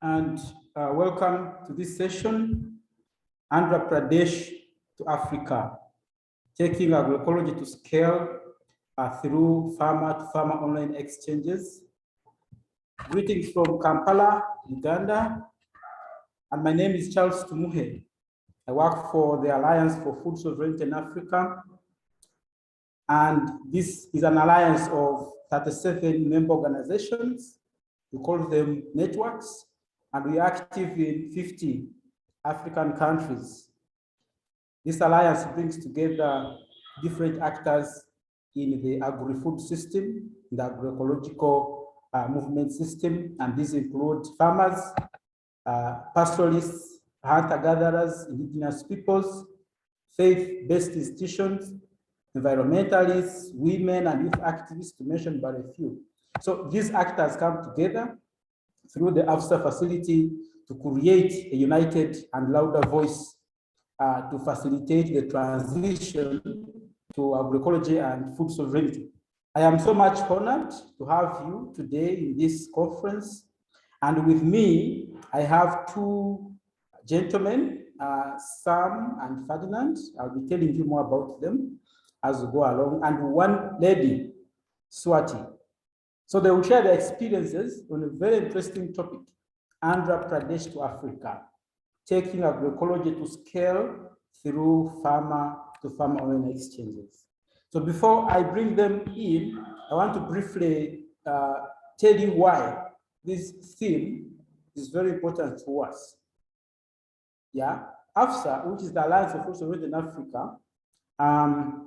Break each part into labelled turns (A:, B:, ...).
A: and welcome to this session, Andhra Pradesh to Africa, taking agroecology to scale through farmer-to-farmer online exchanges. Greetings from Kampala, Uganda, and my name is Charles Tumuhe. I work for the Alliance for Food Sovereignty in Africa, and this is an alliance of 37 member organizations. We call them networks, and we are active in 50 African countries. This alliance brings together different actors in the agri-food system, the agroecological movement system, and these include farmers, pastoralists, hunter-gatherers, indigenous peoples, faith-based institutions, environmentalists, women, and youth activists, to mention but a few. So these actors come together through the AFSA facility to create a united and louder voice to facilitate the transition to agroecology and food sovereignty. I am so much honored to have you today in this conference. And with me, I have two gentlemen, Sam and Ferdinand. I'll be telling you more about them as we go along, and one lady, Swati. So they will share their experiences on a very interesting topic, Andhra Pradesh to Africa, taking agroecology to scale through farmer-to-farmer online exchanges. So before I bring them in, I want to briefly tell you why this theme is very important to us. Yeah, AFSA, which is the Alliance for Food Sovereignty in Africa,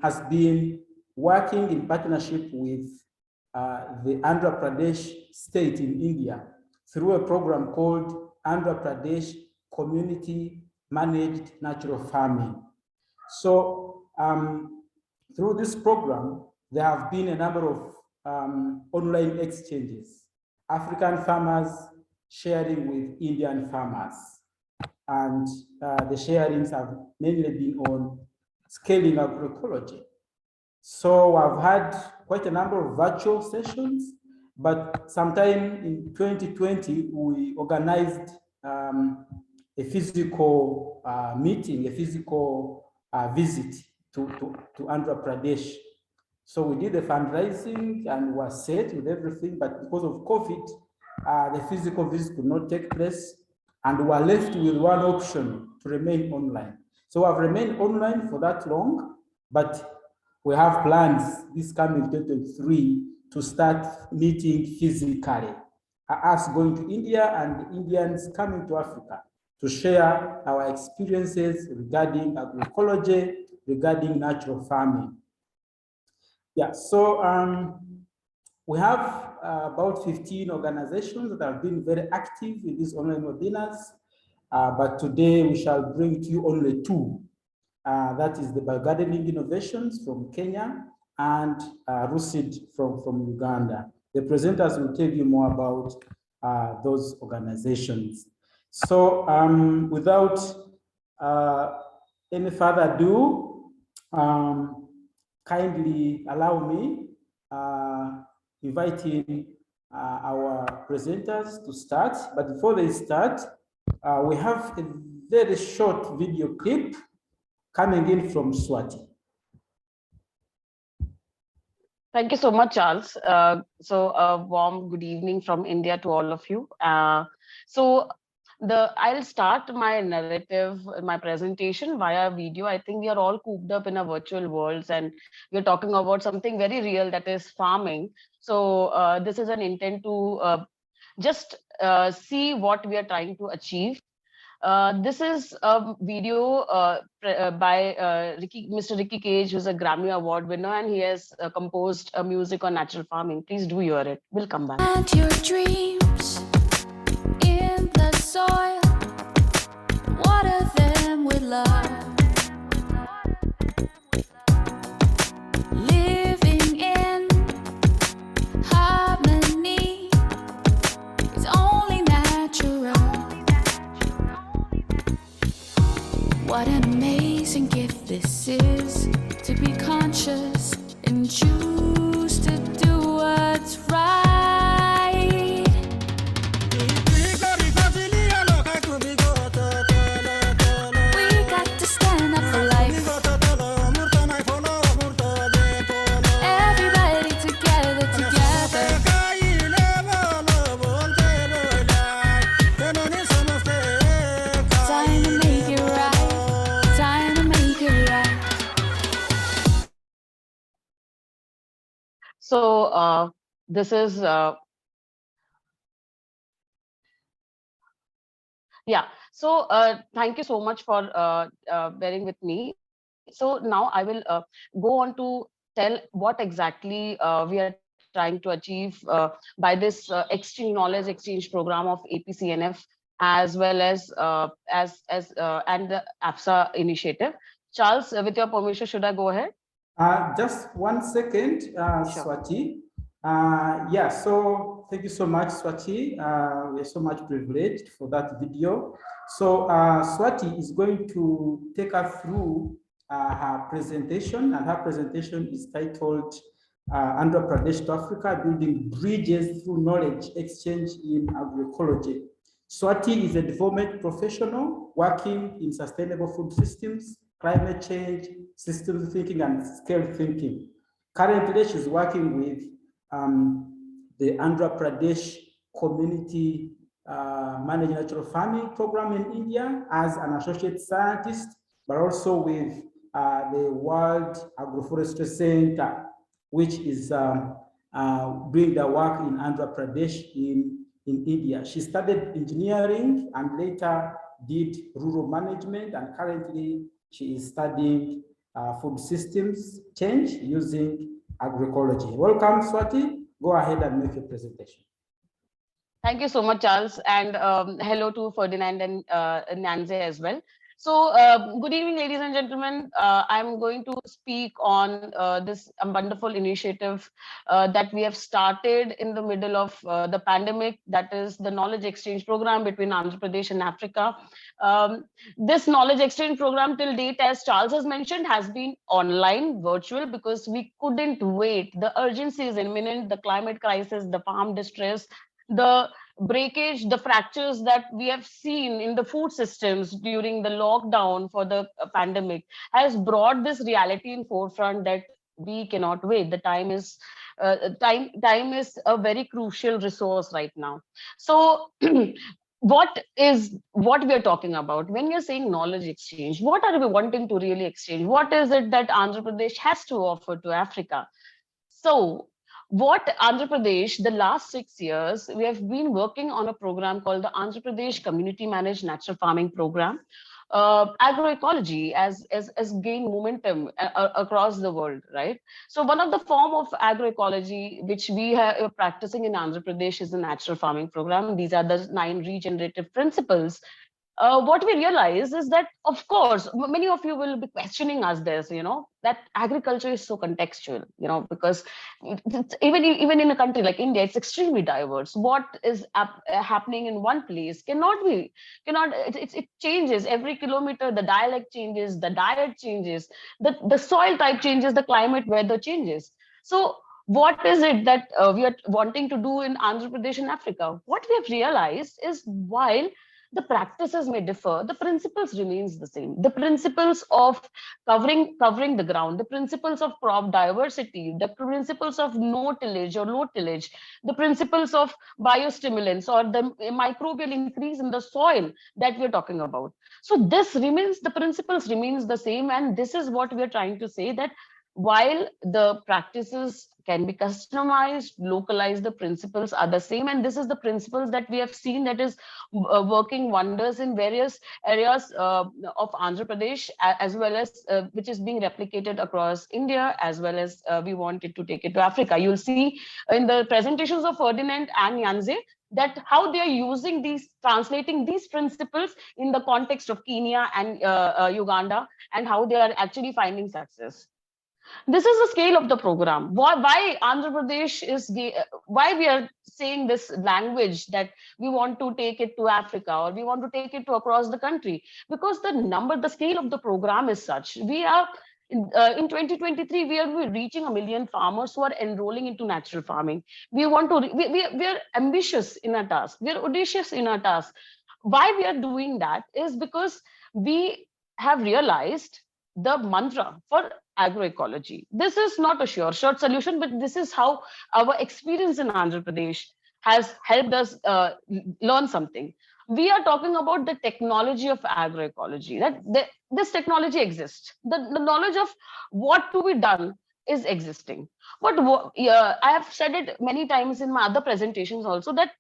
A: has been working in partnership with the Andhra Pradesh state in India through a program called Andhra Pradesh Community Managed Natural Farming. So through this program, there have been a number of online exchanges, African farmers sharing with Indian farmers. And the sharings have mainly been on scaling agroecology. So I've had quite a number of virtual sessions, but sometime in 2020, we organized a physical meeting, a physical visit to Andhra Pradesh. So we did the fundraising and were set with everything, but because of COVID, the physical visit could not take place, and we were left with one option: to remain online. So I've remained online for that long, but we have plans this coming 2023 to start meeting physically. Us going to India and Indians coming to Africa to share our experiences regarding agroecology, regarding natural farming. Yeah, so we have about 15 organizations that have been very active in these online webinars, but today we shall bring to you only two. That is the Biogardening Innovations from Kenya and Rosine from Uganda. The presenters will tell you more about those organizations. So without any further ado, kindly allow me inviting our presenters to start. But before they start, we have a very short video clip coming in from Swati.
B: Thank you so much, Charles. So a warm good evening from India to all of you. I'll start my narrative, my presentation via video. I think we are all cooped up in our virtual worlds, and we're talking about something very real, that is farming. So this is an intent to just see what we are trying to achieve. This is a video by Mr. Ricky Cage, who's a Grammy Award winner, and he has composed music on natural farming. Please do hear it. We'll come back.
C: Plant your dreams in the soil, water them with love. Living in harmony is only natural. What an amazing gift this is, to be conscious and choose to do what's right.
B: this is yeah. So thank you so much for bearing with me. So now I will go on to tell what exactly we are trying to achieve by this exchange knowledge exchange program of APCNF, as well as and the AFSA initiative. Charles, with your permission, should I go ahead?
A: Just 1 second,
B: Sure.
A: Swati. Yeah, so thank you so much, Swati. We're so much privileged for that video. So Swati is going to take us through her presentation, and her presentation is titled Andhra Pradesh to Africa, Building Bridges Through Knowledge Exchange in Agroecology. Swati is a development professional working in sustainable food systems, climate change, systems thinking, and scale thinking. Currently, she's working with the Andhra Pradesh Community Managed Natural Farming Program in India as an associate scientist, but also with the World Agroforestry Center, which is doing the work in Andhra Pradesh in India. She studied engineering and later did rural management, and currently she is studying food systems change using agroecology. Welcome, Swati. Go ahead and make your presentation.
B: Thank you so much, Charles, and hello to Ferdinand and Nyanzi as well. So, good evening, ladies and gentlemen. I'm going to speak on this wonderful initiative that we have started in the middle of the pandemic, that is the knowledge exchange program between Andhra Pradesh and Africa. This knowledge exchange program till date, as Charles has mentioned, has been online, virtual, because we couldn't wait. The urgency is imminent, the climate crisis, the farm distress, the breakage, the fractures that we have seen in the food systems during the lockdown for the pandemic has brought this reality in forefront that we cannot wait. The time is time is a very crucial resource right now. So what we are talking about when we are saying knowledge exchange? What are we wanting to really exchange? What is it that Andhra Pradesh has to offer to Africa? So what Andhra Pradesh, the last 6 years, we have been working on a program called the Andhra Pradesh Community Managed Natural Farming Program. Agroecology as gained momentum across the world, right? So one of the form of agroecology which we are practicing in Andhra Pradesh is the natural farming program. These are the 9 regenerative principles. What we realize is that, of course, many of you will be questioning us this, that agriculture is so contextual, because even in a country like India, it's extremely diverse. What is happening in one place it changes every kilometer. The dialect changes, the diet changes, the soil type changes, the climate weather changes. So what is it that we are wanting to do in Andhra Pradesh and Africa? What we have realized is, while the practices may differ, the principles remains the same. The principles of covering the ground, the principles of crop diversity, the principles of no tillage or low tillage, the principles of biostimulants or the microbial increase in the soil that we're talking about. So the principles remains the same, and this is what we are trying to say, that while the practices can be customized, localized, the principles are the same. And this is the principles that we have seen that is working wonders in various areas of Andhra Pradesh, as well as which is being replicated across India, as well as we wanted to take it to Africa. You'll see in the presentations of Ferdinand and Nyanzi that how they are translating these principles in the context of Kenya and Uganda, and how they are actually finding success. This is the scale of the program. Why Andhra Pradesh why we are saying this language that we want to take it to Africa, or we want to take it to across the country, because the scale of the program is such. We are in 2023, we are reaching 1 million farmers who are enrolling into natural farming. We are ambitious in our task. We are audacious in our task. Why we are doing that is because we have realized the mantra for agroecology. This is not a short solution, but this is how our experience in Andhra Pradesh has helped us learn something. We are talking about the technology of agroecology, that this technology exists. The knowledge of what to be done is existing. But I have said it many times in my other presentations also, that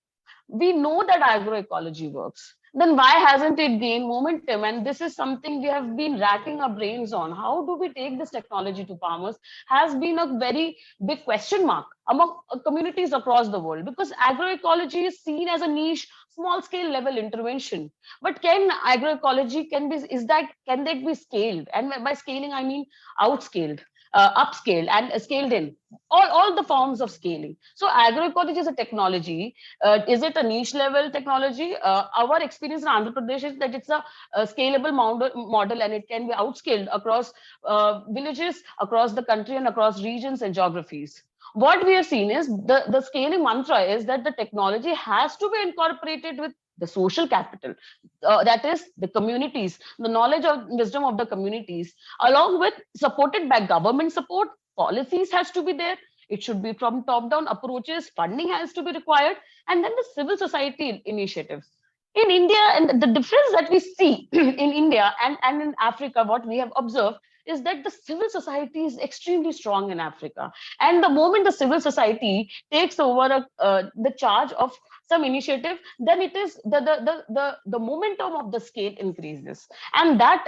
B: we know that agroecology works. Then why hasn't it gained momentum? And this is something we have been racking our brains on. How do we take this technology to farmers has been a very big question mark among communities across the world, because agroecology is seen as a niche, small scale level intervention. But can agroecology can that be scaled? And by scaling, I mean outscaled, upscaled, and scaled in. All the forms of scaling. So agroecology is a technology. Is it a niche level technology? Our experience in Andhra Pradesh is that it's a scalable model, and it can be outscaled across villages, across the country, and across regions and geographies. What we have seen is the scaling mantra is that the technology has to be incorporated with the social capital, that is the communities, the knowledge of wisdom of the communities, along with supported by government support. Policies has to be there. It should be from top down approaches. Funding has to be required, and then the civil society initiatives. In India, and the difference that we see in India and in Africa, what we have observed is that the civil society is extremely strong in Africa. And the moment the civil society takes over the charge of some initiative, then it is the momentum of the scale increases. And that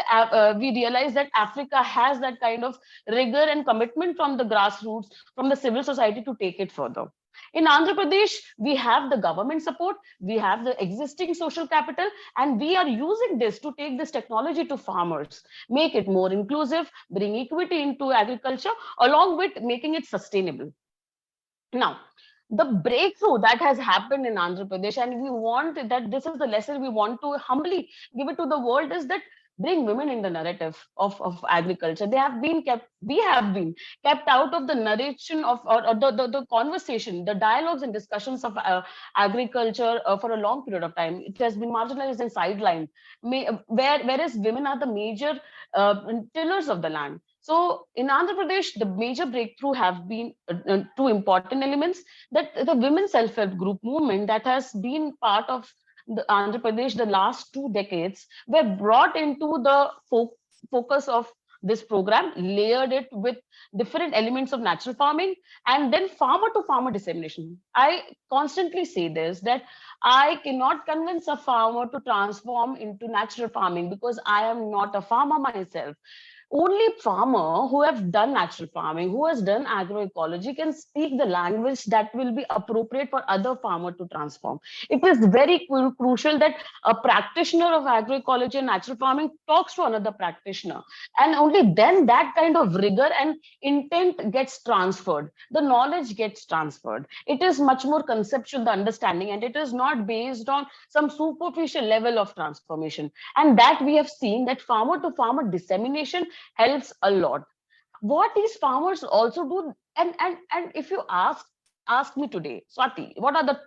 B: we realize that Africa has that kind of rigor and commitment from the grassroots, from the civil society to take it further. In Andhra Pradesh, we have the government support, we have the existing social capital, and we are using this to take this technology to farmers, make it more inclusive, bring equity into agriculture, along with making it sustainable. Now, the breakthrough that has happened in Andhra Pradesh, and we want that this is the lesson we want to humbly give it to the world, is that bring women in the narrative of agriculture. We have been kept out of the narration of or the conversation, the dialogues and discussions of agriculture for a long period of time. It has been marginalized and sidelined, whereas women are the major tillers of the land. So in Andhra Pradesh, the major breakthrough have been two important elements, that the women self-help group movement that has been part of the Andhra Pradesh the last 2 decades were brought into the focus of this program, layered it with different elements of natural farming, and then farmer to farmer dissemination. I constantly say this, that I cannot convince a farmer to transform into natural farming because I am not a farmer myself. Only farmer who have done natural farming, who has done agroecology, can speak the language that will be appropriate for other farmer to transform. It is very crucial that a practitioner of agroecology and natural farming talks to another practitioner, and only then that kind of rigor and intent gets transferred, the knowledge gets transferred. It is much more conceptual, the understanding, and it is not based on some superficial level of transformation. And that we have seen that farmer to farmer dissemination helps a lot. What these farmers also do, and if you ask me today, Swati, what are the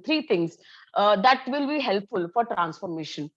B: three things that will be helpful for transformation?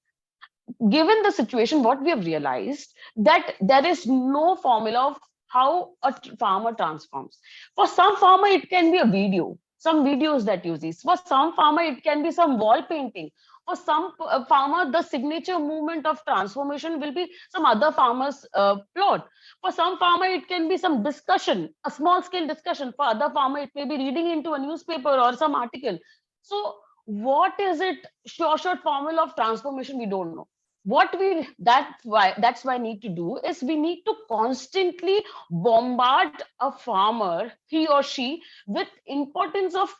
B: Given the situation, what we have realized that there is no formula of how a farmer transforms. For some farmer, it can be a video, some videos that use this. For some farmer, it can be some wall painting. For some farmer, the signature movement of transformation will be some other farmer's plot. For some farmer, it can be some discussion, a small scale discussion. For other farmer, it may be reading into a newspaper or some article. So what is it, short formula of transformation? We don't know. That's why need to do is we need to constantly bombard a farmer, he or she, with importance of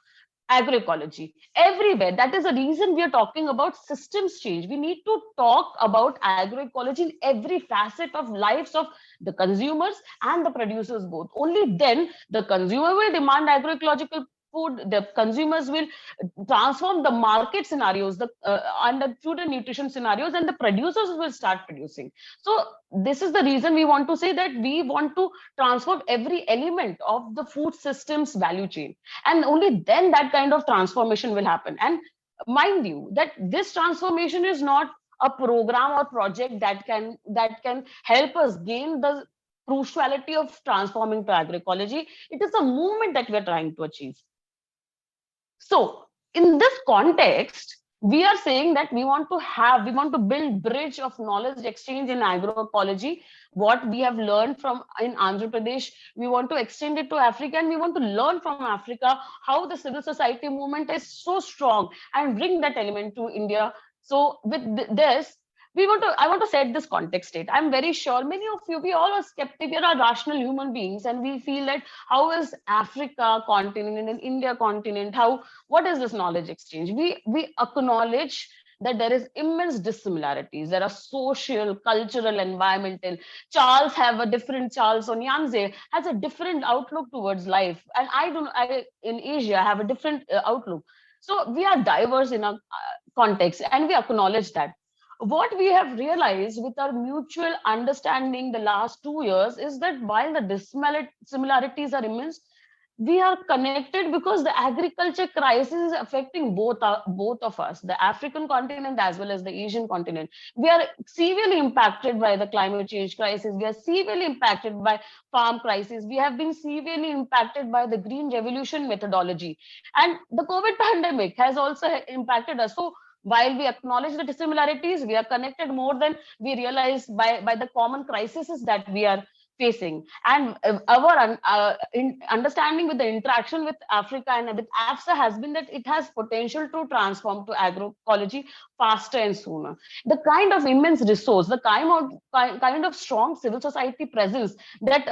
B: agroecology everywhere. That is the reason we are talking about systems change. We need to talk about agroecology in every facet of lives of the consumers and the producers both. Only then the consumer will demand agroecological food, the consumers will transform the market scenarios, and the food and nutrition scenarios, and the producers will start producing. So this is the reason we want to say that we want to transform every element of the food systems value chain, and only then that kind of transformation will happen. And mind you that this transformation is not a program or project that can help us gain the cruciality of transforming to agroecology. It is a movement that we are trying to achieve. So in this context, We are saying that we want to build bridge of knowledge exchange in agroecology. What we have learned from in Andhra Pradesh, we want to extend it to Africa, and we want to learn from Africa how the civil society movement is so strong and bring that element to India. So with this, I want to set this context state. I'm very sure many of you, we all are skeptic, we are rational human beings, and we feel that how is Africa continent and India continent, what is this knowledge exchange? We acknowledge that there is immense dissimilarities. There are social, cultural, environmental. Charles or Nyanzi has a different outlook towards life, and I in Asia have a different outlook. So we are diverse in our context, and we acknowledge that. What we have realized with our mutual understanding the last 2 years is that while the dissimilarities are immense, we are connected because the agriculture crisis is affecting both of us, the African continent as well as the Asian continent. We are severely impacted by the climate change crisis. We are severely impacted by farm crisis. We have been severely impacted by the green revolution methodology, and the COVID pandemic has also impacted us. So while we acknowledge the dissimilarities, we are connected more than we realize by the common crises that we are facing. And our understanding with the interaction with Africa and with AFSA has been that it has potential to transform to agroecology faster and sooner. The kind of immense resource, the kind of strong civil society presence that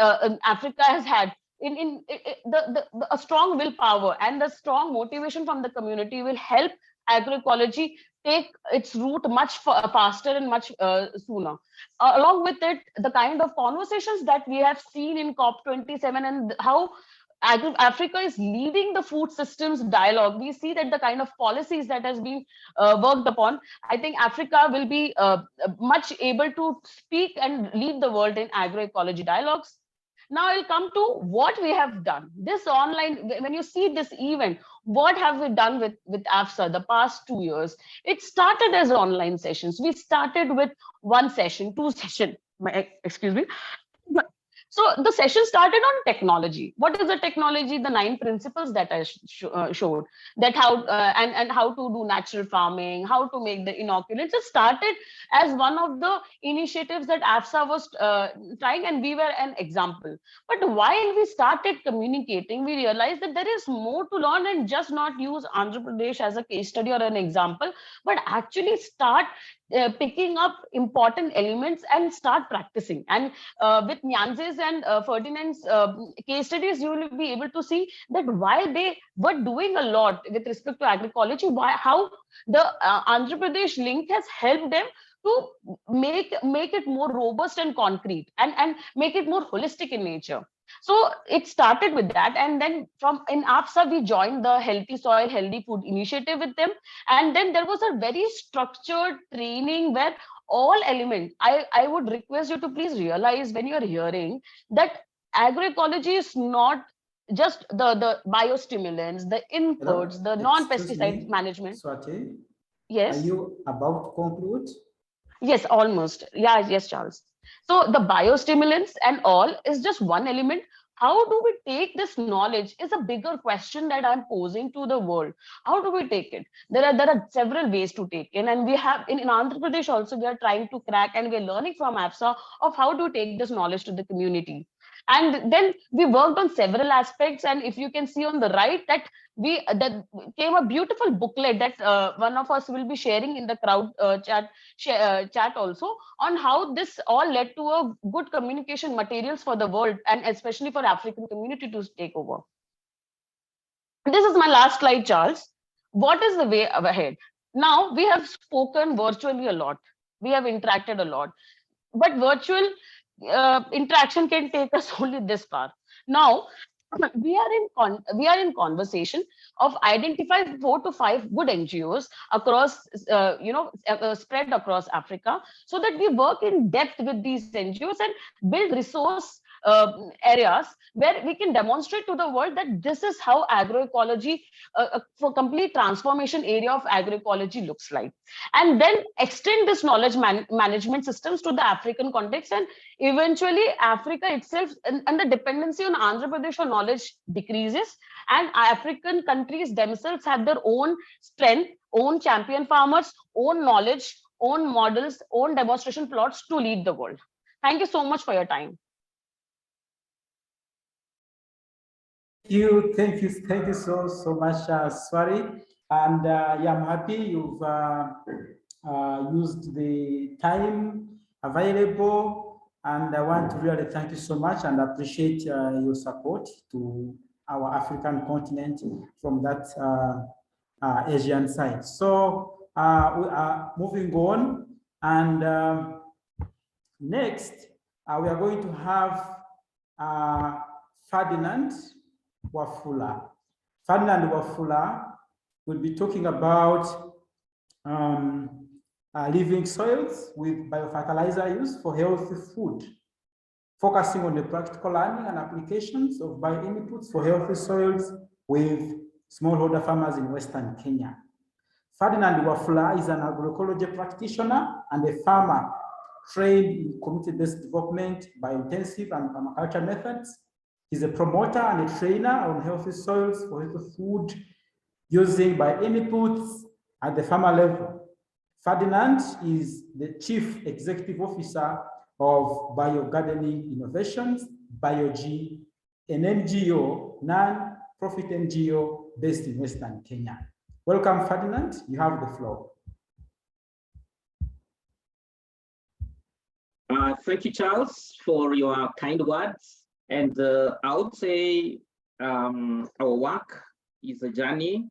B: Africa has had, a strong willpower and the strong motivation from the community will help agroecology take its root much faster and much sooner. Along with it, the kind of conversations that we have seen in COP27 and how Africa is leading the food systems dialogue, we see that the kind of policies that has been worked upon, I think Africa will be much able to speak and lead the world in agroecology dialogues. Now I'll come to what we have done. This online, when you see this event, what have we done with AFSA the past 2 years? It started as online sessions. We started with one session, two session, excuse me. So the session started on technology. What is the technology? The 9 principles that I showed, that how and how to do natural farming, how to make the inoculants. It started as one of the initiatives that AFSA was trying, and we were an example. But while we started communicating, we realized that there is more to learn, and just not use Andhra Pradesh as a case study or an example, but actually start picking up important elements and start practicing. And with Nyanzi's and Ferdinand's case studies, you will be able to see that while they were doing a lot with respect to agroecology, how the Andhra Pradesh link has helped them to make it more robust and concrete, and make it more holistic in nature. So it started with that, and then from in AFSA we joined the Healthy Soil, Healthy Food initiative with them, and then there was a very structured training where all elements. I would request you to please realize when you are hearing that agroecology is not just the biostimulants, the inputs, the non-pesticide management.
A: Swati,
B: Yes.
A: are you about to conclude?
B: Yes, almost. Yeah, yes, Charles. So the biostimulants and all is just one element. How do we take this knowledge is a bigger question that I'm posing to the world. How do we take it? There are several ways to take it. And we have in Andhra Pradesh also, we are trying to crack, and we're learning from AFSA of how to take this knowledge to the community. And then we worked on several aspects. And if you can see on the right that that came a beautiful booklet that one of us will be sharing in the crowd chat also, on how this all led to a good communication materials for the world, and especially for African community to take over. This is my last slide, Charles. What is the way ahead? Now we have spoken virtually a lot. We have interacted a lot, but virtual interaction can take us only this far. Now we are in conversation of identify 4 to 5 good NGOs across spread across Africa, so that we work in depth with these NGOs and build resource areas where we can demonstrate to the world that this is how agroecology, for complete transformation area of agroecology looks like, and then extend this knowledge management systems to the African context, and eventually Africa itself and the dependency on Andhra Pradesh on knowledge decreases, and African countries themselves have their own strength, own champion farmers, own knowledge, own models, own demonstration plots to lead the world. Thank you so much for your time.
A: Thank you so much, Swati. And yeah, I'm happy you've used the time available, and I want to really thank you so much and appreciate your support to our African continent from that Asian side. So we are moving on, and next we are going to have Ferdinand Wafula. Ferdinand Wafula will be talking about living soils with biofertilizer use for healthy food, focusing on the practical learning and applications of bio-inputs for healthy soils with smallholder farmers in Western Kenya. Ferdinand Wafula is an agroecology practitioner and a farmer trained in community-based development, biointensive and permaculture methods. He's a promoter and a trainer on healthy soils for healthy food using bio-inputs at the farmer level. Ferdinand is the Chief Executive Officer of Biogardening Innovations, BioG, an NGO, non-profit NGO based in Western Kenya. Welcome, Ferdinand. You have the floor.
D: Thank you, Charles, for your kind words. And I would say our work is a journey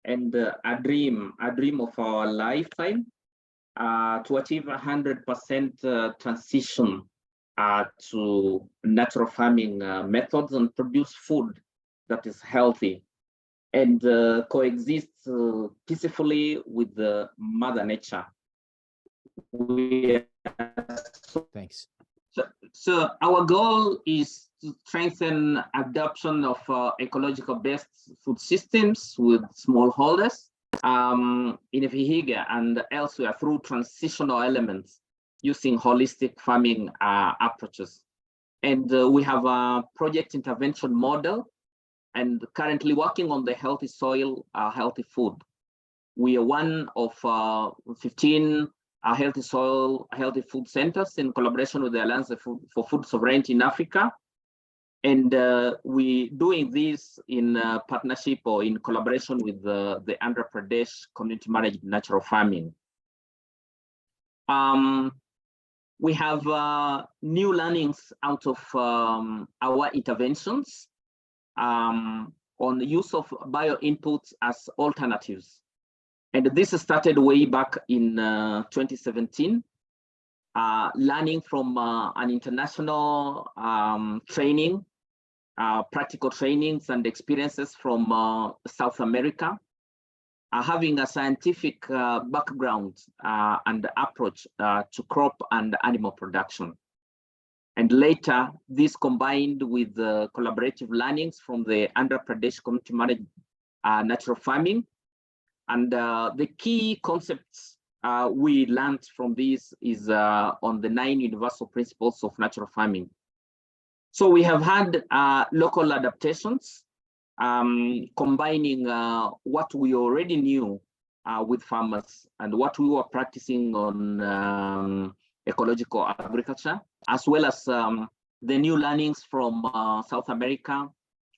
D: and a dream of our lifetime to achieve 100% transition to natural farming methods and produce food that is healthy and coexist peacefully with the Mother Nature.
E: Thanks.
D: So our goal is to strengthen adoption of ecological based food systems with smallholders in Vihiga and elsewhere through transitional elements using holistic farming approaches. And we have a project intervention model and currently working on the healthy soil, healthy food. We are one of 15 healthy soil, healthy food centers in collaboration with the Alliance for Food Sovereignty in Africa. And we doing this in partnership or in collaboration with the Andhra Pradesh community managed natural farming. We have new learnings out of our interventions on the use of bio inputs as alternatives. And this started way back in 2017, learning from an international training, practical trainings and experiences from South America, having a scientific background and approach to crop and animal production. And later, this combined with the collaborative learnings from the Andhra Pradesh community managed natural farming. And the key concepts we learned from this is on the 9 universal principles of natural farming. So we have had local adaptations, combining what we already knew with farmers and what we were practicing on ecological agriculture, as well as the new learnings from South America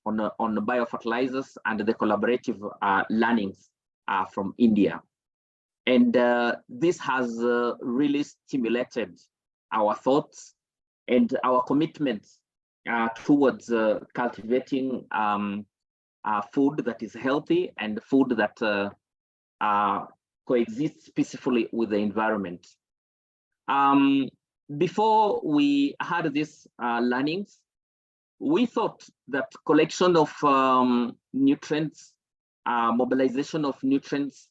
D: on the biofertilizers and the collaborative learnings from India. And this has really stimulated our thoughts and our commitment towards cultivating food that is healthy and food that coexists peacefully with the environment. Before we had these learnings, we thought that collection of nutrients, mobilization of nutrients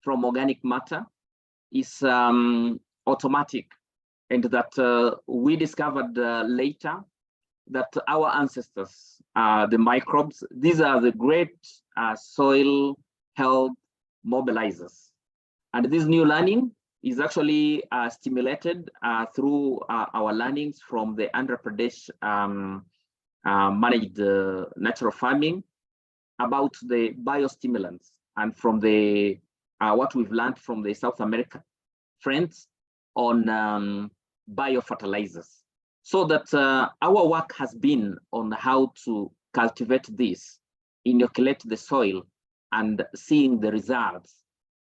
D: from organic matter is automatic, and that we discovered later that our ancestors, the microbes, these are the great soil health mobilizers. And this new learning is actually stimulated through our learnings from the Andhra Pradesh managed natural farming about the biostimulants, and from the what we've learned from the South America friends on biofertilizers. So that our work has been on how to cultivate this, inoculate the soil, and seeing the results,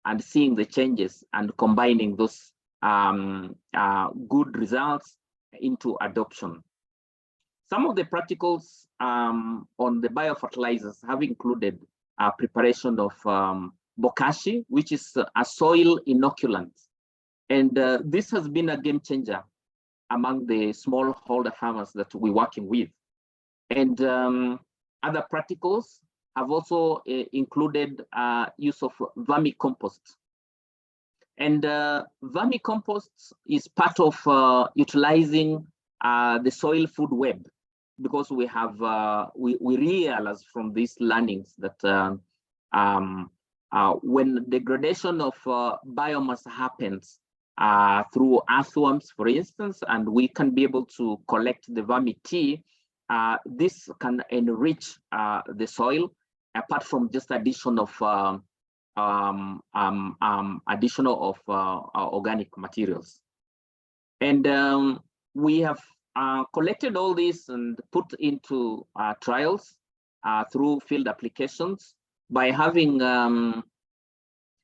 D: and seeing the changes, and combining those good results into adoption. Some of the practicals on the biofertilizers have included preparation of bokashi, which is a soil inoculant. And this has been a game changer among the smallholder farmers that we're working with. And other practicals have also included use of vermicompost. And vermicompost is part of utilizing the soil food web, because we have we realize from these learnings that when degradation of biomass happens through earthworms, for instance, and we can be able to collect the vermi tea, this can enrich the soil, apart from just addition of organic materials. And we have collected all this and put into trials through field applications by having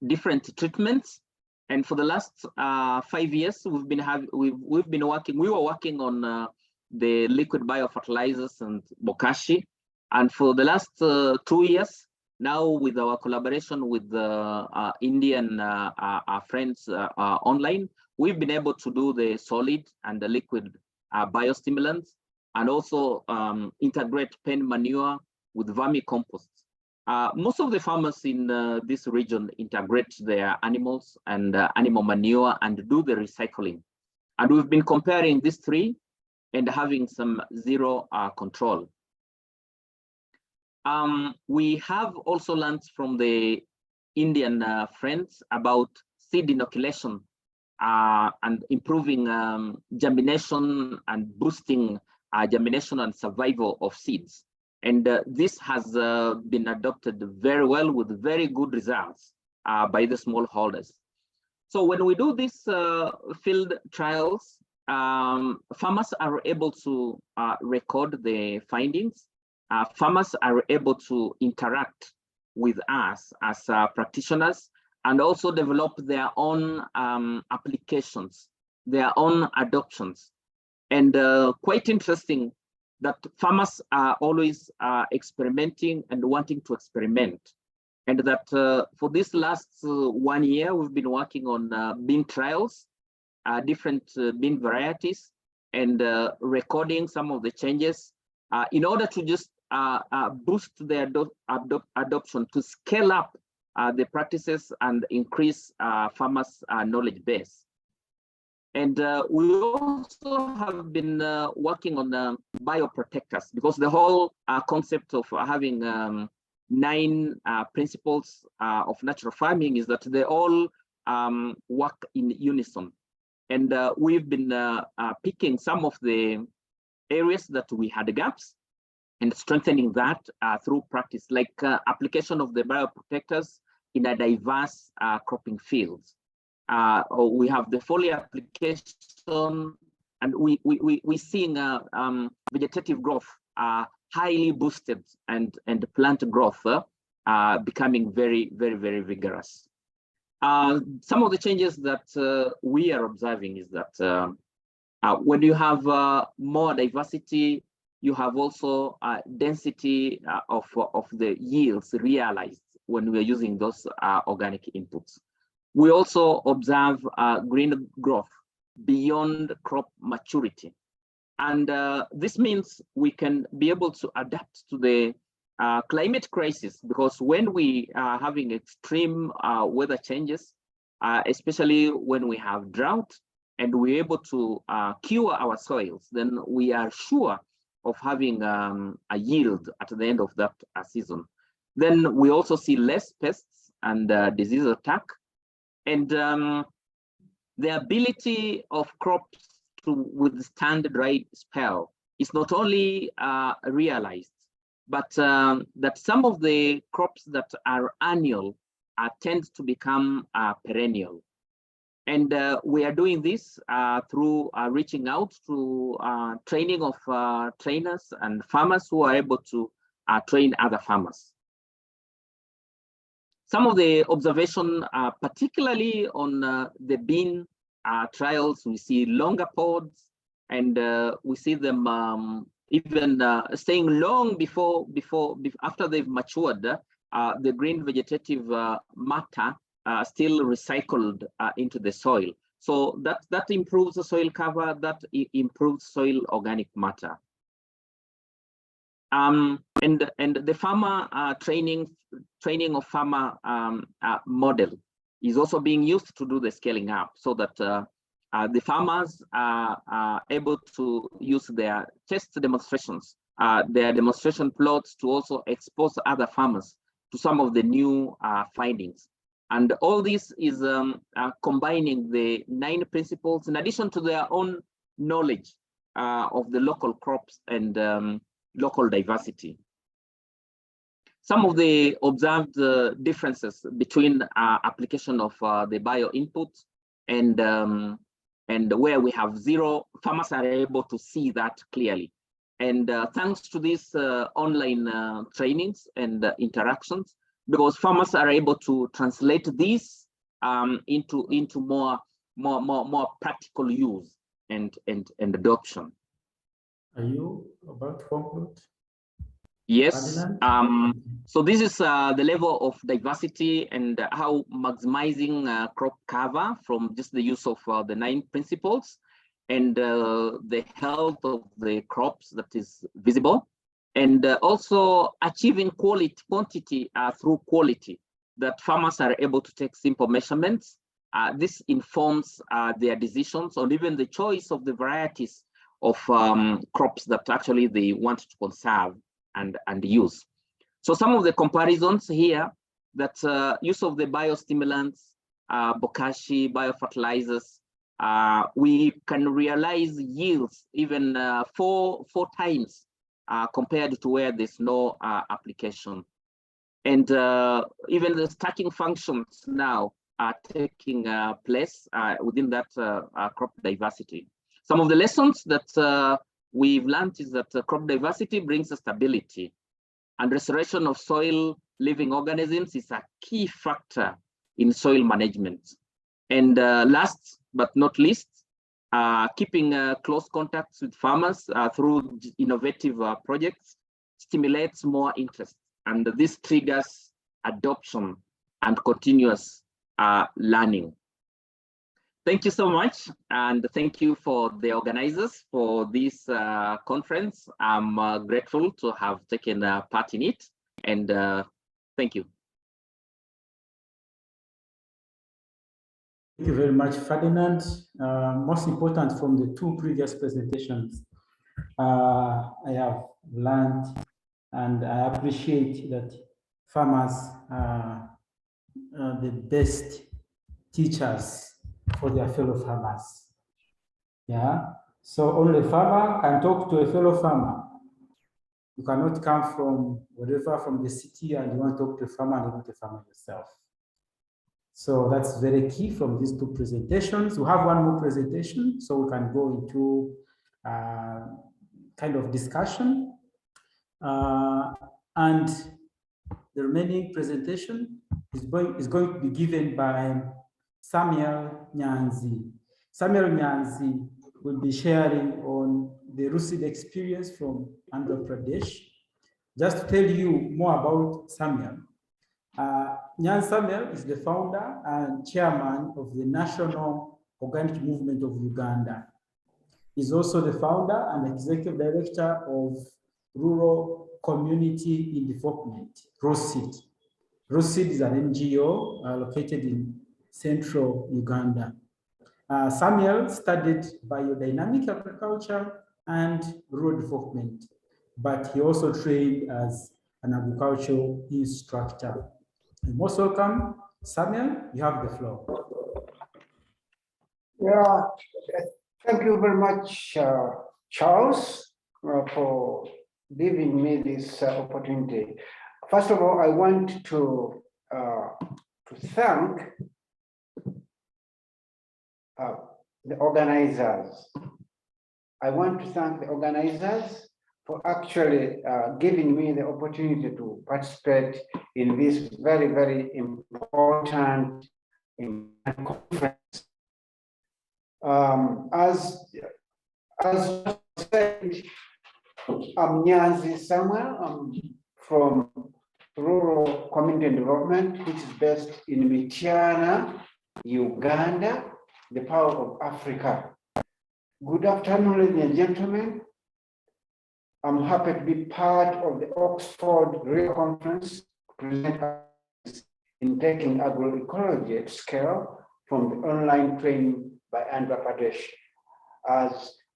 D: different treatments. And for the last 5 years, we were working on the liquid biofertilizers and bokashi. And for the last 2 years, now with our collaboration with the Indian friends online, we've been able to do the solid and the liquid biostimulants, and also integrate pen manure with vermicompost. Most of the farmers in this region integrate their animals and animal manure and do the recycling. And we've been comparing these three and having some zero control. We have also learned from the Indian friends about seed inoculation and improving germination and boosting germination and survival of seeds. And this has been adopted very well with very good results by the smallholders. So when we do these field trials, farmers are able to record the findings. Farmers are able to interact with us as practitioners, and also develop their own applications, their own adoptions. And quite interesting that farmers are always experimenting and wanting to experiment. And that for this last 1 year, we've been working on bean trials, different bean varieties, and recording some of the changes in order to just boost their adoption, to scale up the practices and increase farmers' knowledge base. And we also have been working on bioprotectors, because the whole concept of having 9 principles of natural farming is that they all work in unison. And we've been picking some of the areas that we had gaps and strengthening that through practice, like application of the bioprotectors in a diverse cropping fields. We have the foliar application, and we're seeing vegetative growth highly boosted, and plant growth becoming very, very, very vigorous. Some of the changes that we are observing is that when you have more diversity, you have also density of the yields realized when we're using those organic inputs. We also observe green growth beyond crop maturity. And this means we can be able to adapt to the climate crisis, because when we are having extreme weather changes, especially when we have drought, and we're able to cure our soils, then we are sure of having a yield at the end of that season. Then we also see less pests and disease attack, and the ability of crops to withstand dry spell is not only realized, but that some of the crops that are annual tend to become perennial. And we are doing this through reaching out to training of trainers and farmers who are able to train other farmers. Some of the observation, particularly on the bean trials, we see longer pods, and we see them even staying long after they've matured. The green vegetative matter still recycled into the soil. So that improves the soil cover, that improves soil organic matter. And the farmer training of farmer model is also being used to do the scaling up, so that the farmers are able to use their test demonstrations, their demonstration plots, to also expose other farmers to some of the new findings. And all this is combining the 9 principles in addition to their own knowledge of the local crops and local diversity. Some of the observed differences between application of the bio input and where we have 0, farmers are able to see that clearly. And thanks to these online trainings and interactions, because farmers are able to translate these into more practical use and adoption.
A: Are you about to conclude?
D: Yes. So this is the level of diversity and how maximizing crop cover from just the use of the 9 principles and the health of the crops that is visible, and also achieving quantity through quality, that farmers are able to take simple measurements. This informs their decisions on even the choice of the varieties of crops that actually they want to conserve and use. So some of the comparisons here, that use of the biostimulants, bokashi, biofertilizers, we can realize yields even 4 times compared to where there's no application. And even the stacking functions now are taking place within that crop diversity. Some of the lessons that we've learned is that crop diversity brings stability, and restoration of soil living organisms is a key factor in soil management. And last but not least, keeping close contacts with farmers through innovative projects stimulates more interest, and this triggers adoption and continuous learning. Thank you so much, and thank you for the organizers for this conference. I'm grateful to have taken part in it, and thank you.
A: Thank you very much, Ferdinand. Most important from the 2 previous presentations, I have learned, and I appreciate that farmers are the best teachers for their fellow farmers. Yeah, so only a farmer can talk to a fellow farmer. You cannot come from wherever, from the city, and you want to talk to a farmer and you're not a farmer yourself. So that's very key from these 2 presentations. We have one more presentation, so we can go into kind of discussion. And the remaining presentation is going to be given by Samuel Nyanzi. Samuel Nyanzi will be sharing on the Rosine experience from Andhra Pradesh. Just to tell you more about Samuel. Nyanzi Samuel is the founder and chairman of the National Organic Movement of Uganda. He's also the founder and executive director of Rural Community in Development, Rosine. Rosine is an NGO located in central Uganda. Samuel studied biodynamic agriculture and rural development, but he also trained as an agricultural instructor. You're most welcome. Samuel, you have the floor.
F: Yeah, thank you very much, Charles, for giving me this opportunity. First of all, I want to thank the organizers. I want to thank the organizers for actually giving me the opportunity to participate in this very, very important conference. As said, I'm Nyanzi somewhere. I'm from Rural Community Development, which is based in Mityana, Uganda, the power of Africa. Good afternoon, ladies and gentlemen. I'm happy to be part of the Oxford Real Conference in taking agroecology at scale from the online training by Andhra Pradesh.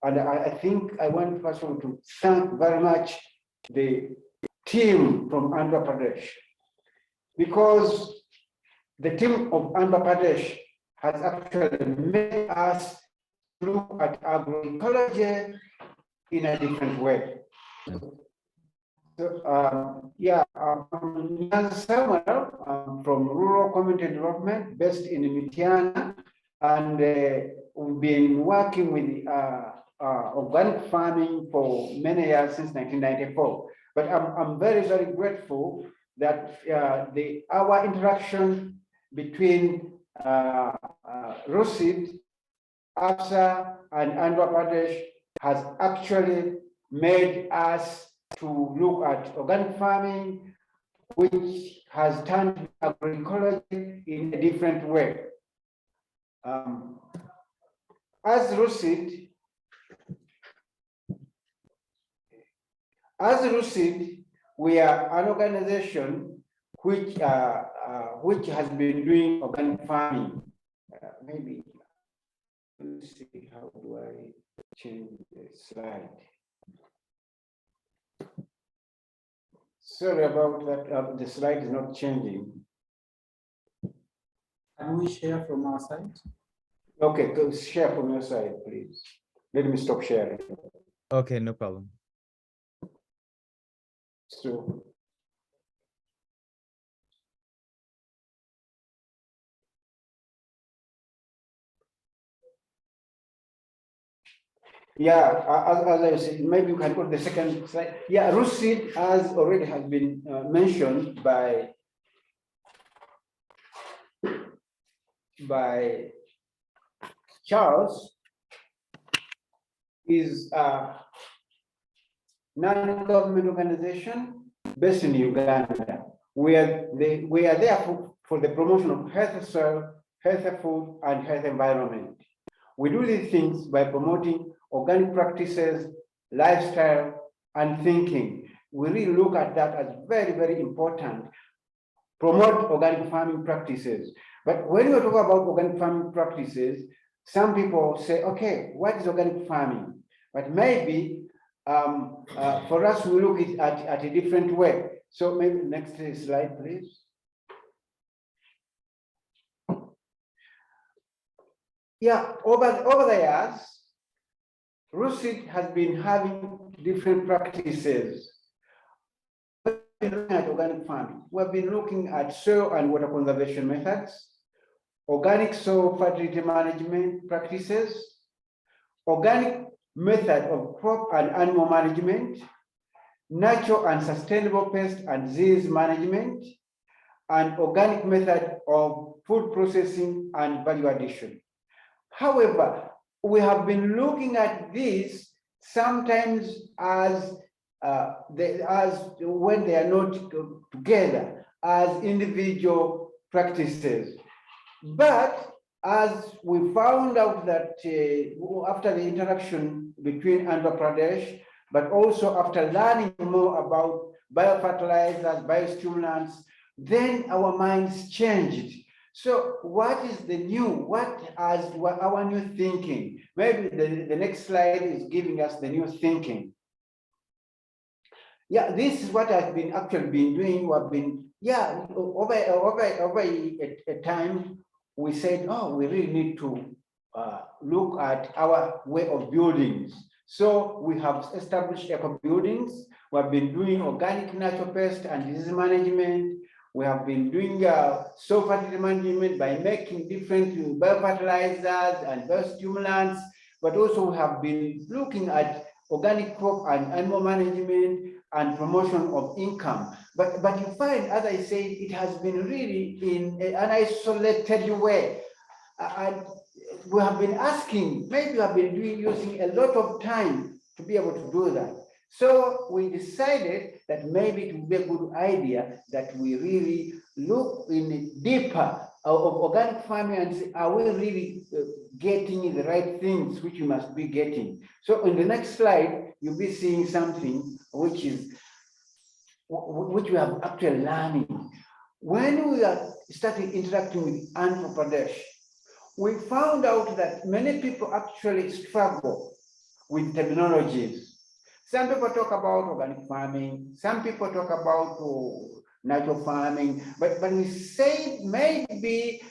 F: And I think I want first of all to thank very much the team from Andhra Pradesh, because the team of Andhra Pradesh has actually made us look at agroecology in a different way. So, I'm somewhere from Rural Community Development based in Mityana, and we've been working with organic farming for many years since 1994. But I'm very, very grateful that our interaction between Rosine, AFSA, and Andhra Pradesh has actually made us to look at organic farming, which has turned agroecology in a different way. As Rosine, we are an organization which has been doing organic farming. Maybe let's see, how do I change the slide? Sorry about that. The slide is not changing.
A: Can we share from our side?
F: Okay, go share from your side, please. Let me stop sharing.
E: Okay, no problem.
F: So, yeah, as I said, maybe you can go to the second slide. Yeah, Rosine, as already has been mentioned by Charles, is a non-government organization based in Uganda. We are there for the promotion of healthy soil, healthy food, and healthy environment. We do these things by promoting organic practices, lifestyle, and thinking. We really look at that as very, very important. Promote organic farming practices. But when you talk about organic farming practices, some people say, okay, what is organic farming? But maybe for us, we look at a different way. So maybe next slide, please. Yeah, over the years, Rosine has been having different practices. We've been looking at organic farming. We've been looking at soil and water conservation methods, organic soil fertility management practices, organic method of crop and animal management, natural and sustainable pest and disease management, and organic method of food processing and value addition. However, we have been looking at this sometimes as when they are not together as individual practices. But as we found out that after the interaction between Andhra Pradesh, but also after learning more about biofertilizers, biostimulants, then our minds changed. So what is the new? What our new thinking? Maybe the next slide is giving us the new thinking. Yeah, this is what I've been doing. We've been, yeah, over a time, we said, oh, we really need to look at our way of buildings. So we have established eco buildings. We have been doing organic natural pest and disease management. We have been doing soil fertility management by making different biofertilizers and biostimulants, but also we have been looking at organic crop and animal management and promotion of income. But you find, as I said, it has been really in an isolated way. And we have been asking, maybe we have been using a lot of time to be able to do that. So we decided that maybe it would be a good idea that we really look in deeper of organic farming and say, are we really getting the right things which we must be getting? So in the next slide, you'll be seeing something which we have actually learning. When we are starting interacting with Andhra Pradesh, we found out that many people actually struggle with terminologies. Some people talk about organic farming, some people talk about natural farming, but we say maybe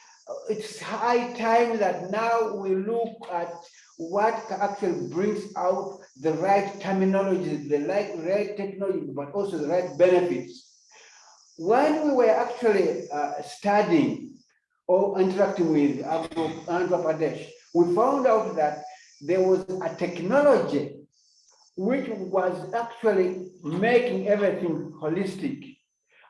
F: it's high time that now we look at what actually brings out the right terminology, the right technology, but also the right benefits. When we were actually studying or interacting with Andhra Pradesh, we found out that there was a technology which was actually making everything holistic.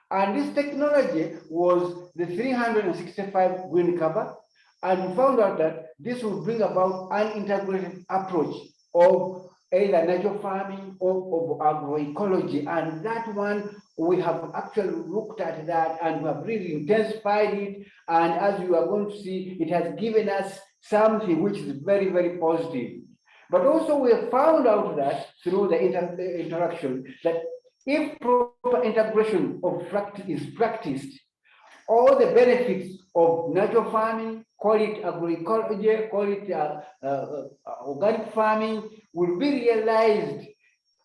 F: And this technology was the 365 green cover. And we found out that this would bring about an integrated approach of either natural farming or of agroecology. And that one, we have actually looked at that and we have really intensified it. And as you are going to see, it has given us something which is very, very positive. But also we have found out that through the interaction that if proper integration of is practiced, all the benefits of natural farming, call it agroecology, call it organic farming, will be realized.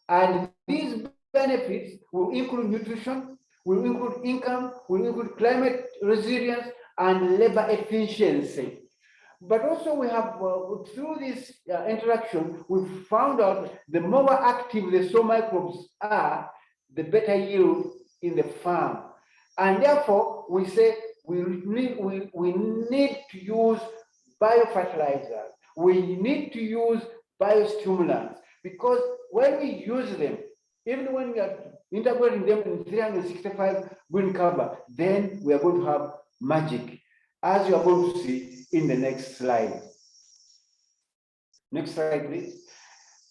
F: And these benefits will include nutrition, will include income, will include climate resilience, and labor efficiency. But also we have, through this interaction, we've found out the more active the soil microbes are, the better yield in the farm. And therefore, we say we need to use biofertilizers. We need to use biostimulants, because when we use them, even when we are integrating them in 365 green cover, then we are going to have magic, as you are going to see in the next slide. Next slide, please.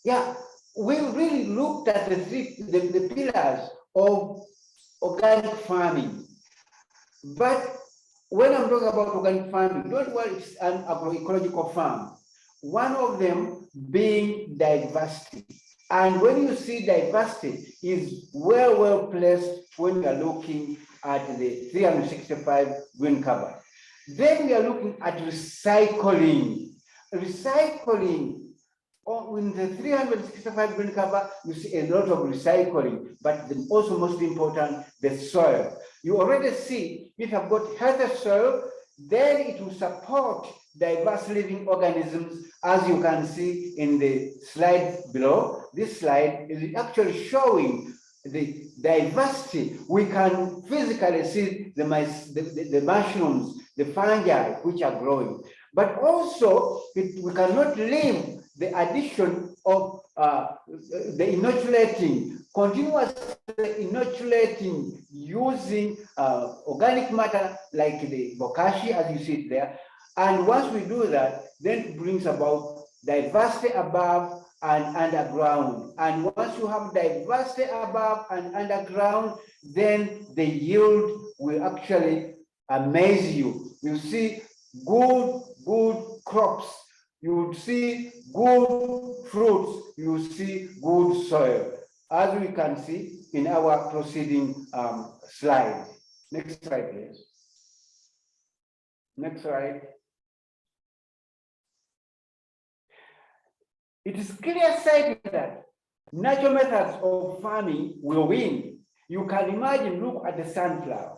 F: Yeah, we really looked at the pillars of organic farming. But when I'm talking about organic farming, don't worry, it's an agroecological farm. One of them being diversity. And when you see diversity is well placed when we are looking at the 365 green cover. Then we are looking at recycling. Recycling, in the 365 green cover, you see a lot of recycling, but also most important, the soil. You already see, if you've got healthy soil, then it will support diverse living organisms, as you can see in the slide below. This slide is actually showing the diversity. We can physically see the mushrooms, the fungi which are growing, but also we cannot leave the addition of the inoculating, continuous inoculating using organic matter like the bokashi, as you see it there. And once we do that, then it brings about diversity above and underground. And once you have diversity above and underground, then the yield will actually amaze you. You see good crops. You will see good fruits. You will see good soil, as we can see in our proceeding slide. Next slide, please. Next slide. It is clear-sighted that natural methods of farming will win. You can imagine, look at the sunflower.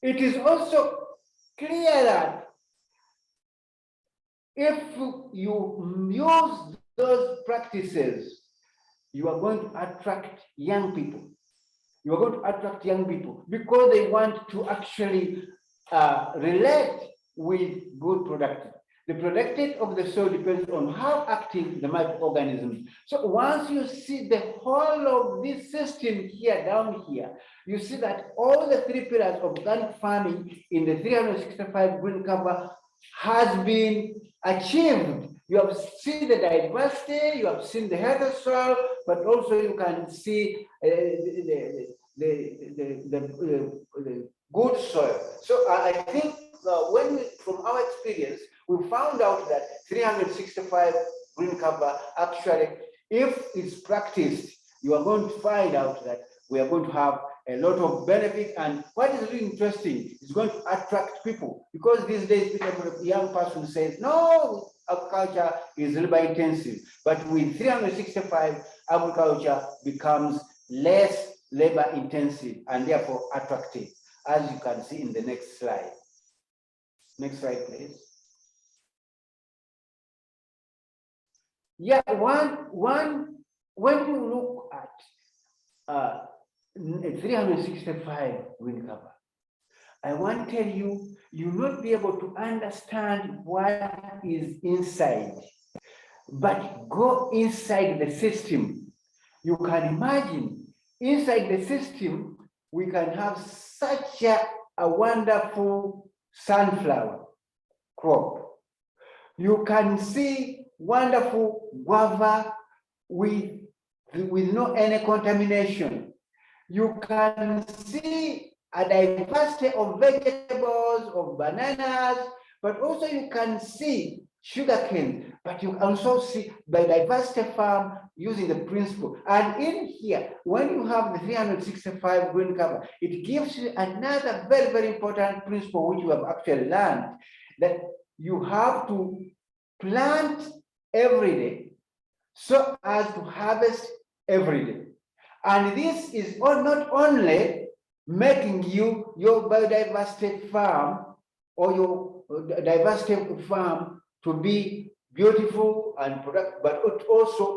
F: It is also clear that if you use those practices, you are going to attract young people. You are going to attract young people because they want to actually relate with good productivity. The productivity of the soil depends on how active the microorganisms. So once you see the whole of this system here, down here, you see that all the three pillars of organic farming in the 365 green cover has been achieved. You have seen the diversity, you have seen the healthy soil, but also you can see the good soil. So I think from our experience, we found out that 365 green cover actually, if it's practiced, you are going to find out that we are going to have a lot of benefit. And what is really interesting is going to attract people, because these days a young person says, no, agriculture is labor intensive. But with 365, agriculture becomes less labor intensive and therefore attractive, as you can see in the next slide. Next slide, please. Yeah, when you look at 365 green cover, I want to tell you, you will not be able to understand what is inside, but go inside the system. You can imagine inside the system, we can have such a wonderful sunflower crop. You can see wonderful guava with no any contamination. You can see a diversity of vegetables, of bananas, but also you can see sugarcane, but you also see biodiversity farm using the principle. And in here, when you have the 365 green cover, it gives you another very, very important principle which you have actually learned, that you have to plant every day so as to harvest every day. And this is not only making your biodiversity farm or your diversity farm to be beautiful and productive, but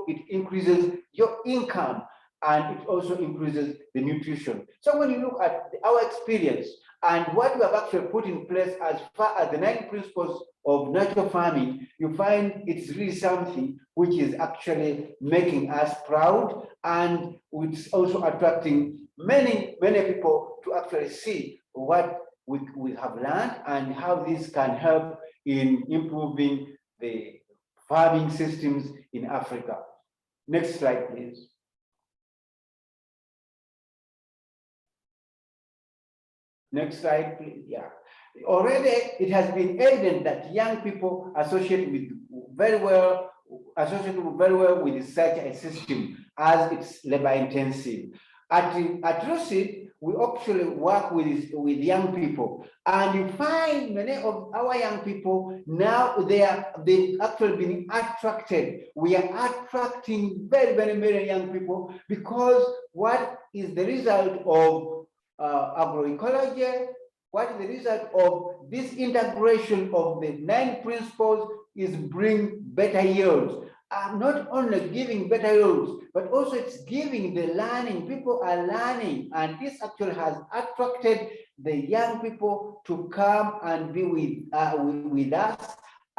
F: it increases your income and it also increases the nutrition. So when you look at our experience and what we have actually put in place as far as the 9 principles of natural farming, you find it's really something which is actually making us proud, and it's also attracting many people to actually see what we have learned and how this can help in improving the farming systems in Africa. Next slide, please. Next slide, please. Yeah. Already it has been evident that young people associate very well with such a system, as it's labor intensive. At Rosine, we actually work with young people, and you find many of our young people now they've actually been attracted. We are attracting very many young people, because what is the result of agroecology? What is the result of this integration of the 9 principles is bring better yields. Not only giving better yields, but also it's giving the learning. People are learning, and this actually has attracted the young people to come and be with us,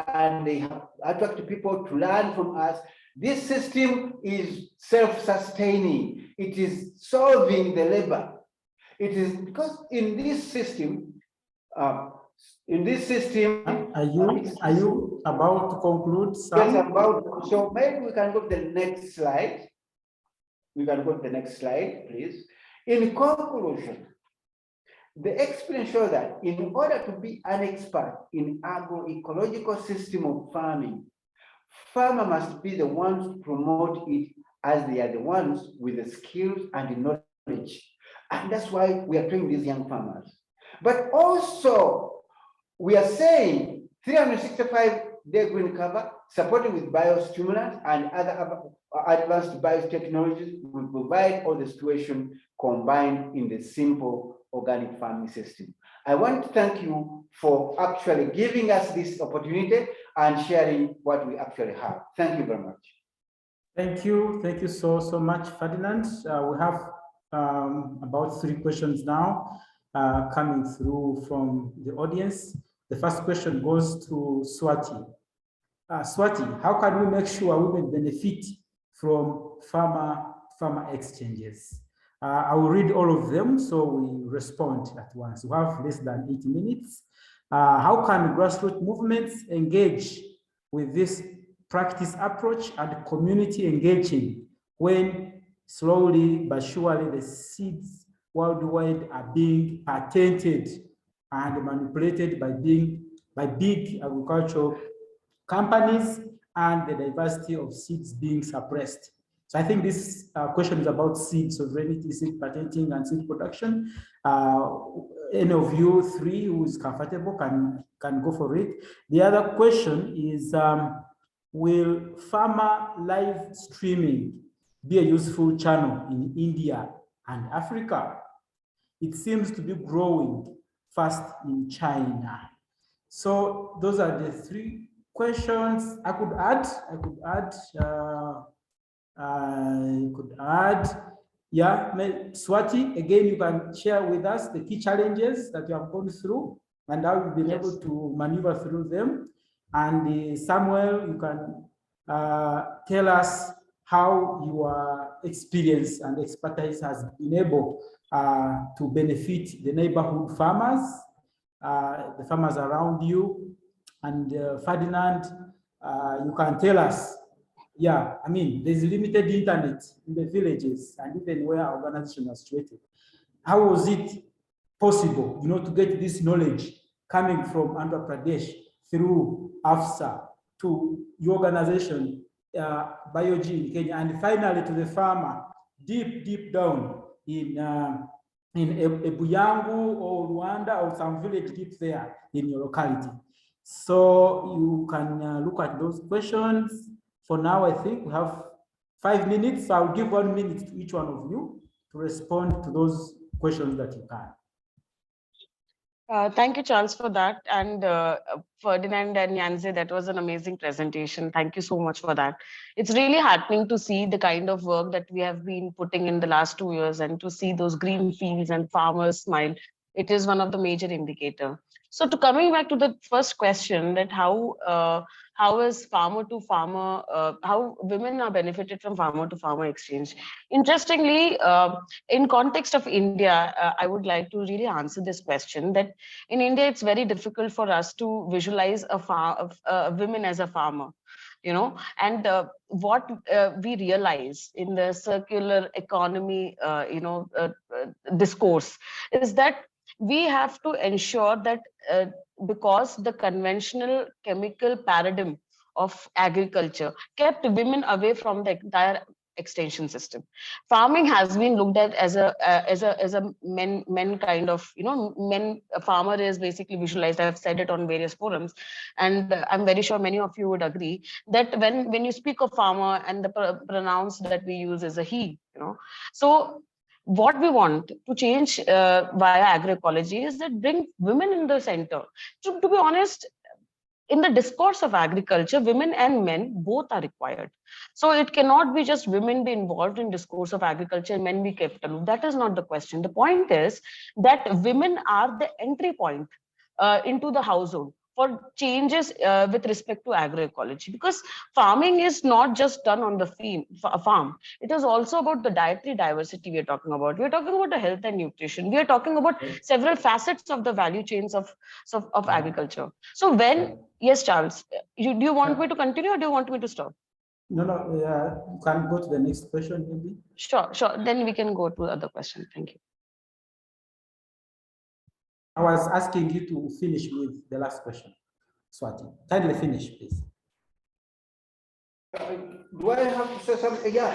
F: and they have attracted people to learn from us. This system is self-sustaining. It is solving the labor. It is because in this system, are you
A: about to conclude?
F: Yes, so maybe we can go to the next slide. We can go to the next slide, please. In conclusion, the experience shows that in order to be an expert in agroecological system of farming, farmers must be the ones to promote it, as they are the ones with the skills and the knowledge. And that's why we are training these young farmers. But also, we are saying 365-day green cover, supported with biostimulants and other advanced biotechnologies, will provide all the situation combined in the simple organic farming system. I want to thank you for actually giving us this opportunity and sharing what we actually have. Thank you very much.
A: Thank you so much, Ferdinand. We have about 3 questions now coming through from the audience. The first question goes to Swati. Swati, how can we make sure women benefit from farmer exchanges? I will read all of them, so we respond at once. We have less than 8 minutes. How can grassroots movements engage with this practice approach and community engaging when slowly but surely the seeds worldwide are being patented and manipulated by big agricultural companies and the diversity of seeds being suppressed? So I think this question is about seed sovereignty, seed patenting, and seed production. Any of you 3 who is comfortable can go for it. The other question is, will farmer live streaming be a useful channel in India and Africa? It seems to be growing fast in China. So those are the 3 questions. I could add, yeah, Swati, again, you can share with us the key challenges that you have gone through and how you've been able to maneuver through them. And Samuel, you can tell us how your experience and expertise has been able to benefit the neighborhood farmers, the farmers around you. And Ferdinand, you can tell us, yeah, I mean, there's limited internet in the villages and even where our organization is situated. How was it possible, to get this knowledge coming from Andhra Pradesh through AFSA to your organization, Biogy in Kenya, and finally to the farmer deep down in Ebuyangu or Rwanda or some village deep there in your locality? So you can look at those questions. For now, I think we have 5 minutes. So I'll give 1 minute to each one of you to respond to those questions that you can.
B: Thank you, Charles, for that. And Ferdinand and Nyanzi, that was an amazing presentation. Thank you so much for that. It's really heartening to see the kind of work that we have been putting in the last 2 years and to see those green fields and farmers smile. It is one of the major indicators. So coming back to the first question, that how is farmer to farmer, how women are benefited from farmer to farmer exchange. Interestingly, in context of India, I would like to really answer this question, that in India, it's very difficult for us to visualize a women as a farmer. And what we realize in the circular economy, discourse is that we have to ensure that because the conventional chemical paradigm of agriculture kept women away from the entire extension system. Farming has been looked at as a men kind of, men. A farmer is basically visualized. I've said it on various forums, and I'm very sure many of you would agree that when you speak of farmer and the pronouns that we use is a he, So what we want to change via agroecology is that bring women in the center. To be honest, in the discourse of agriculture, women and men both are required. So it cannot be just women be involved in discourse of agriculture and men be kept aloof. That is not the question. The point is that women are the entry point into the household for changes with respect to agroecology, because farming is not just done on the farm. It is also about the dietary diversity we are talking about. We are talking about the health and nutrition. We are talking about several facets of the value chains of agriculture. So yes, Charles, do you want me to continue or do you want me to stop?
A: No, you can go to the next question, maybe.
B: Sure. Then we can go to the other question. Thank you.
A: I was asking you to finish with the last question. Swati, kindly finish, please.
F: Do I have to say something? Yeah,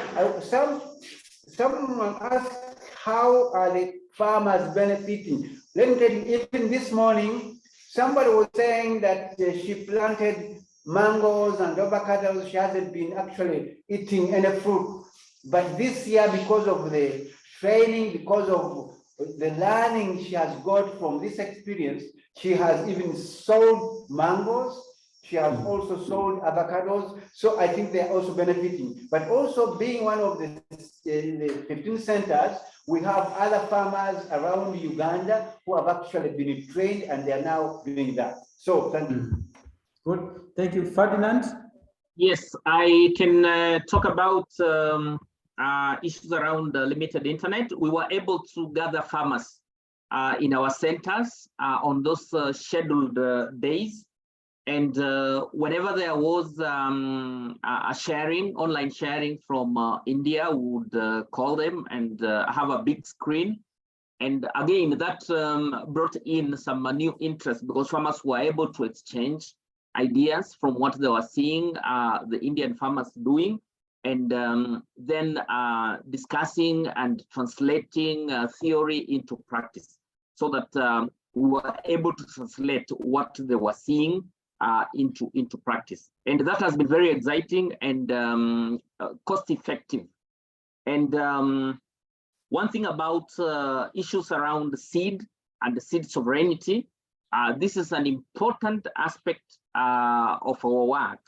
F: someone asked how are the farmers benefiting. Let me tell you, even this morning, somebody was saying that she planted mangoes and avocados. She hasn't been actually eating any fruit. But this year, because of the training, because of the learning she has got from this experience, she has even sold mangoes. She has also sold avocados. So I think they're also benefiting. But also being one of the 15 centers, we have other farmers around Uganda who have actually been trained and they are now doing that. So thank you.
A: Good. Thank you. Ferdinand?
D: Yes, I can talk about issues around limited internet. We were able to gather farmers in our centers on those scheduled days. And whenever there was a sharing, online sharing from India, we would call them and have a big screen. And again, that brought in some new interest because farmers were able to exchange ideas from what they were seeing the Indian farmers doing, and then discussing and translating theory into practice, so that we were able to translate what they were seeing into practice. And that has been very exciting and cost effective. And one thing about issues around seed and the seed sovereignty, this is an important aspect of our work.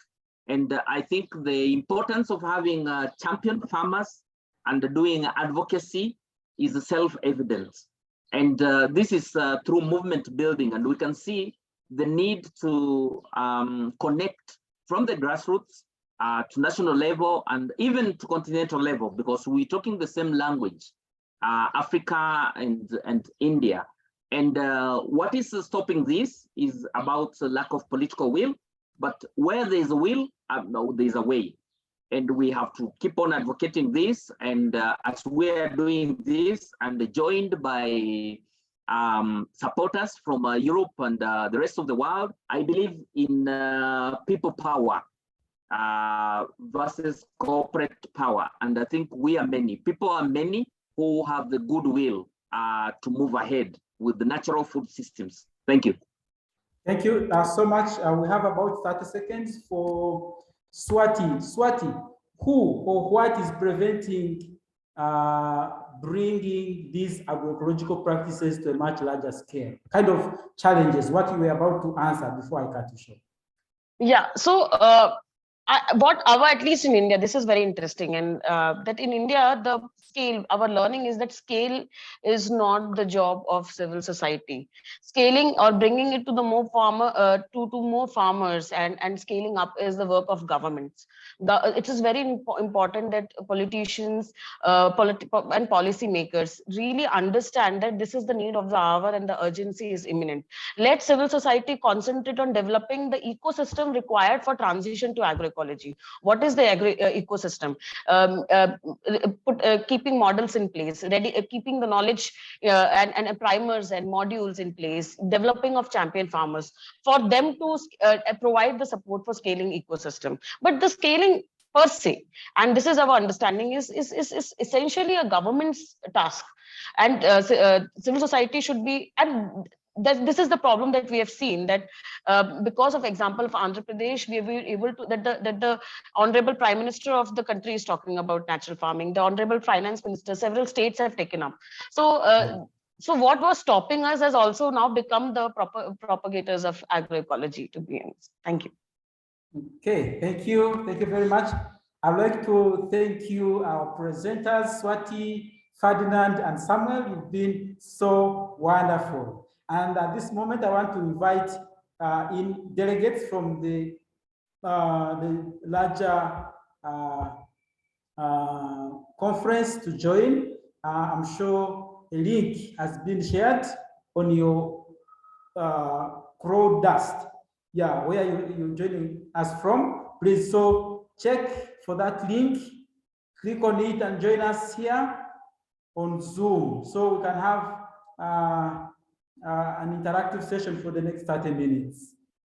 D: And I think the importance of having champion farmers and doing advocacy is self-evident. And this is through movement building. And we can see the need to connect from the grassroots to national level and even to continental level, because we're talking the same language, Africa and India. And what is stopping this is about the lack of political will, but where there's a will, there's a way. And we have to keep on advocating this. And as we are doing this and joined by supporters from Europe and the rest of the world, I believe in people power versus corporate power. And I think we are many. People are many who have the goodwill to move ahead with the natural food systems. Thank you.
A: Thank you so much. We have about 30 seconds for Swati. Swati, who or what is preventing bringing these agroecological practices to a much larger scale? Kind of challenges, what you were about to answer before I cut you short.
B: Yeah, so at least in India, this is very interesting, and that in India, the scale, our learning is that scale is not the job of civil society. Scaling or bringing it to the more more farmers and scaling up is the work of governments. It is very important that politicians and policy makers really understand that this is the need of the hour and the urgency is imminent. Let civil society concentrate on developing the ecosystem required for transition to agroecology. What is the ecosystem? Keeping models in place, keeping the knowledge and primers and modules in place, developing of champion farmers for them to provide the support for scaling ecosystem. But the scaling per se, and this is our understanding, is essentially a government's task, and civil society should be, and this is the problem that we have seen, that because of example of Andhra Pradesh, we have been able to, that the Honorable Prime Minister of the country is talking about natural farming, the Honorable Finance Minister, several states have taken up. So so what was stopping us has also now become the propagators of agroecology, to be honest. Thank you.
A: Okay, thank you very much. I'd like to thank you, our presenters, Swati, Ferdinand, and Samuel. You've been so wonderful. And at this moment, I want to invite in delegates from the larger conference to join. I'm sure a link has been shared on your Crowdust. Yeah, where you're joining us from, please. So check for that link, click on it and join us here on Zoom, so we can have an interactive session for the next 30 minutes.